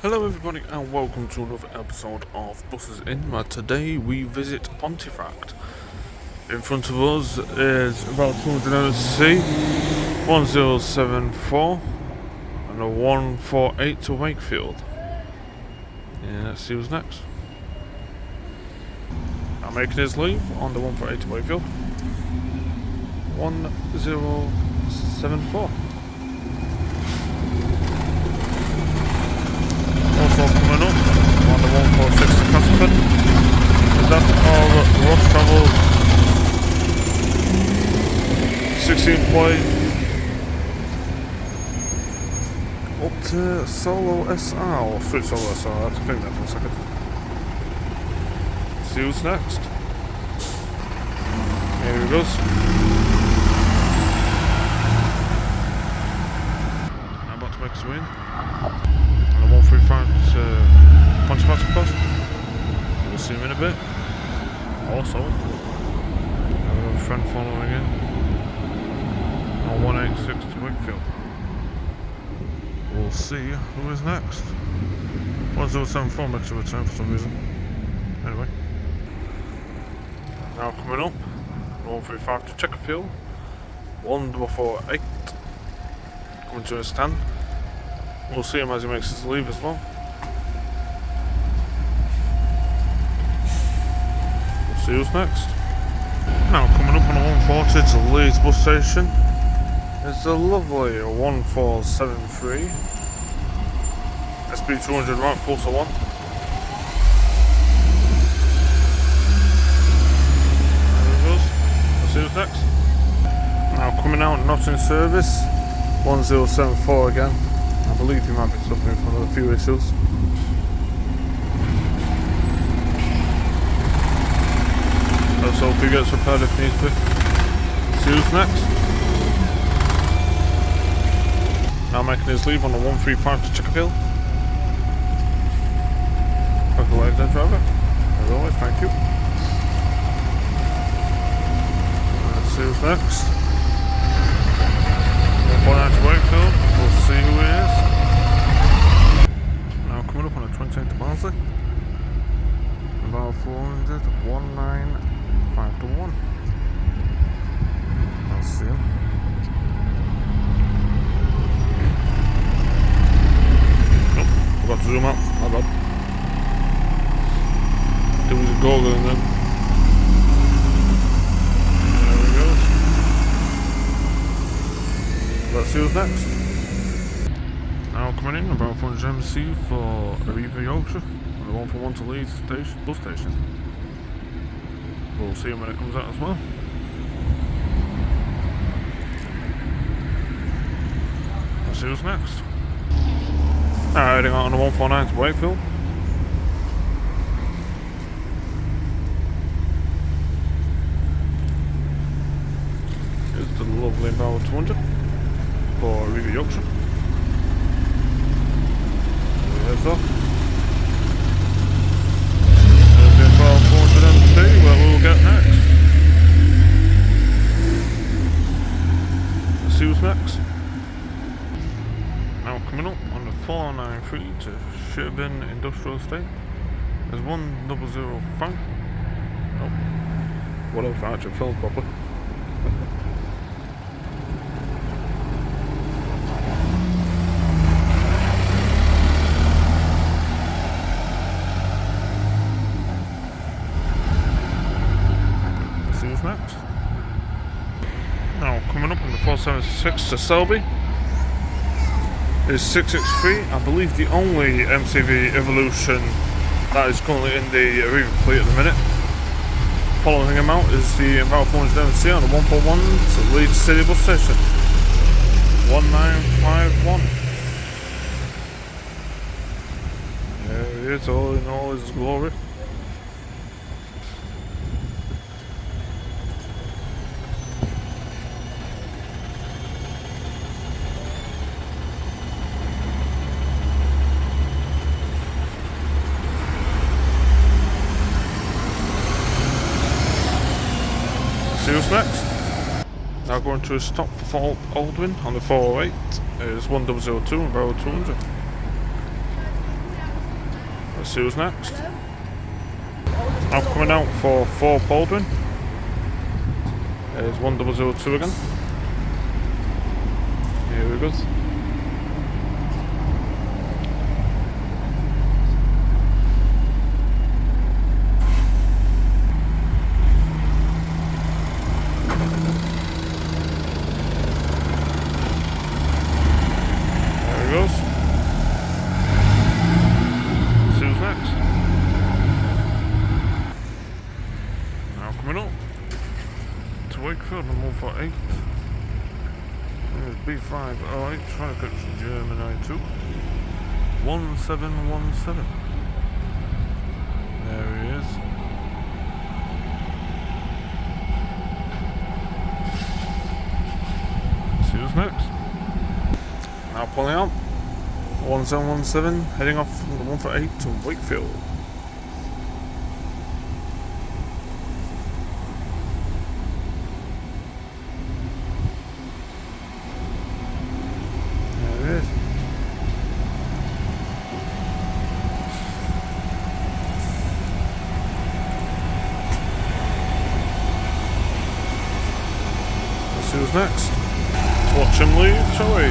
Hello everybody and welcome to another episode of Buses In, where today we visit Pontefract. In front of us is about 200 C, 1074 and a 148 to Wakefield. Yeah, let's see who's next. Now making his leave on the 148 to Wakefield. 1074. Also coming up on the 146 to Castleford is that our Ross Travel 16 play up to Solo SR or Street Solo SR. I have to think that for a second. See who's next. Here he goes. I'm about to make his way in. 135 to Pontefract, of course. We'll see him in a bit. Also, I have a friend following in on 186 to Wakefield. We'll see who is next. 1074 makes a return for some reason. Anyway, now coming up, 135 to Checkerfield, 1448 coming to a stand. We'll see him as he makes his leave as well. We'll see who's next. Now coming up on the 140 to Leeds bus station is the lovely 1473 SP200 right pulsar 1. There he goes. We'll see who's next. Now coming out not in service, 1074 again. I believe he might be suffering from a few issues. Let's hope he gets repaired if needs be. See who's next. Now making his leave on the 135 to Checkerfield. Congratulations then, driver. As always, thank you. Let's see who's next. 149 to Wakefield. We'll see who he is. Now coming up on a 28 to Barnsley. About 400, 195 to 1. I'll see him. Nope, forgot to zoom out. My bad. Do his goggling then. There he goes. Let's see who's next. Now coming in about 400 MC for Ep39 Yorkshire and the 141 to Leeds bus station. We'll see him when it comes out as well. Let's see who's next. Now heading out on the 149 to Wakefield. Here's the lovely Power 200 for Ep39 Yorkshire. Heads off. There's the about 400 MC where we'll get next. Let's see who's next. Now coming up on the 493 to Shibin Industrial Estate. There's 1005. Oh, what else I actually filmed properly. Next. Now coming up on the 476 to Selby is 663, I believe the only MCV Evolution that is currently in the Arriva fleet at the minute. Following him out is the about 400 MC on the 141 to Leeds City bus station. 1951. There he is, all in all his glory. See who's next. Now going to a stop for Aldwin on the 408 is 1002 and barrel 200. Let's see who's next. Now coming out for 4 Baldwin. There's 1002 again. Here we go. There he goes. See who's next. Now coming up to Wakefield on 148. B508, trying to catch German 2 1717. There he is. See who's next. Now pulling out 1717, heading off from the 148 to Wakefield. Who's next? Let's watch him leave, shall we?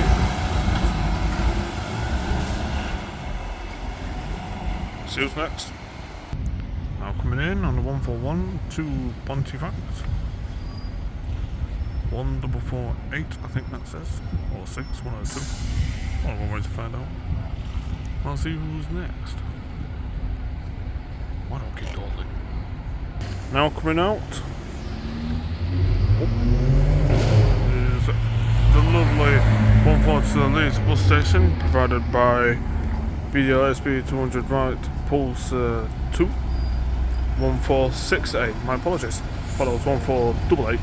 See who's next. Now coming in on the 141 to Pontefract. 1448, I think that says. Or 6, one of the two. One way to find out. I'll see who's next. Why don't I keep talking? Now coming out. The lovely 142 Leeds bus station provided by VDLSB 200 right Pulse 2 1468. My apologies. Thought it was 1488.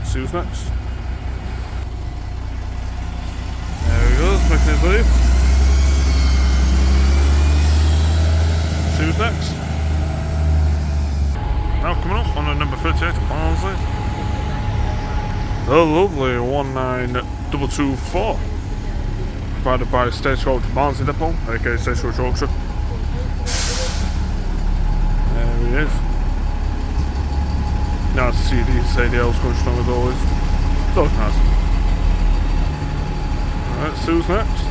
See who's next. There he goes, making his leave. See who's next. Now coming up on the number 38 at Barnsley. The lovely 19224, provided by Stagecoach Barnsley Depot, aka Stagecoach Yorkshire. There he is. Nice to see these ADLs going strong as always. It's always nice. Alright, see who's next.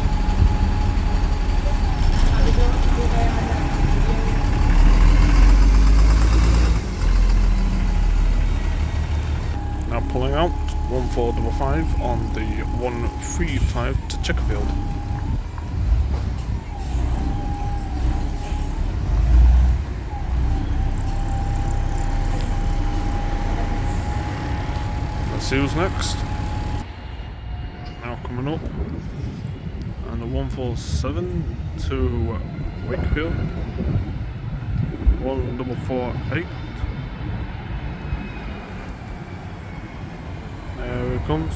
Now pulling out 1455 on the 135 to Checkerfield. Let's see who's next. Now coming up and the 147 to Wakefield. 1448. There it comes.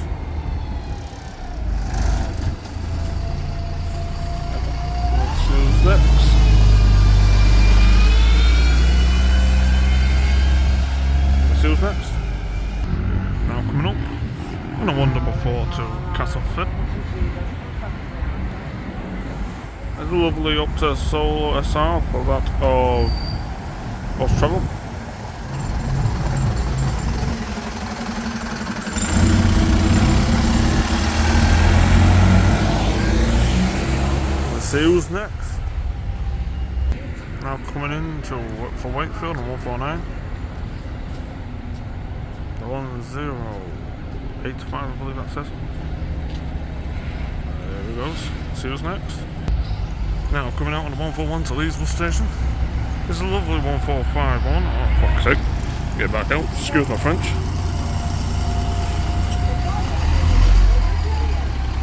Let's see who's next. Let's see who's next. Now coming up on a 144 to Castleford. There's a lovely up to Solo SR for that of Bus Travel. See who's next. Now coming in to work for Wakefield on 149. The 1085, I believe that says. There he goes. See who's next. Now coming out on the 141 to Leeds bus station. This is a lovely 1451. Oh, fuck's sake. Get back out. Excuse my French.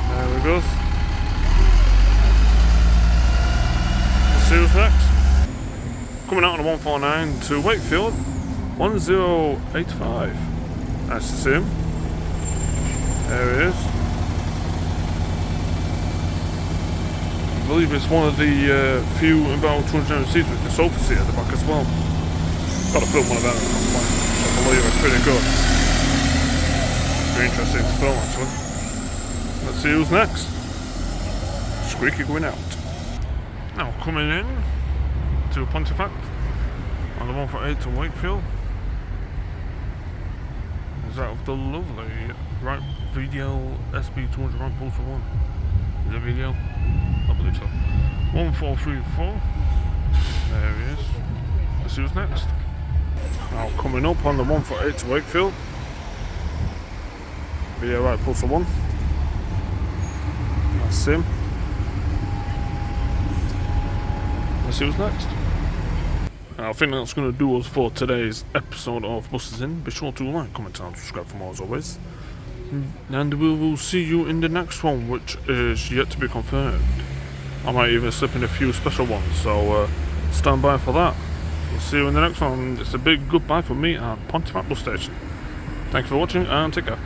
There he goes. See who's next. Coming out on the 149 to Wakefield, 1085. Nice to see him. There he is. I believe it's one of the few about 200 seats with the sofa seat at the back as well. Got to film one of them at some point. I believe it's pretty good. Very interesting to film actually. Let's see who's next. Squeaky going out. Now coming in to Pontefract on the 148 to Wakefield is that of the lovely right video SB200 right Pulsar 1. Is it video? I believe so. 1434. There he is. Let's see who's next. Now coming up on the 148 to Wakefield. Video right Pulsar 1. That's him. Let's see what's next. I think that's going to do us for today's episode of Busters In. Be sure to like, comment and subscribe for more as always. And we will see you in the next one, which is yet to be confirmed. I might even slip in a few special ones, so stand by for that. We'll see you in the next one. It's a big goodbye from me at Pontefract bus station. Thank you for watching and take care.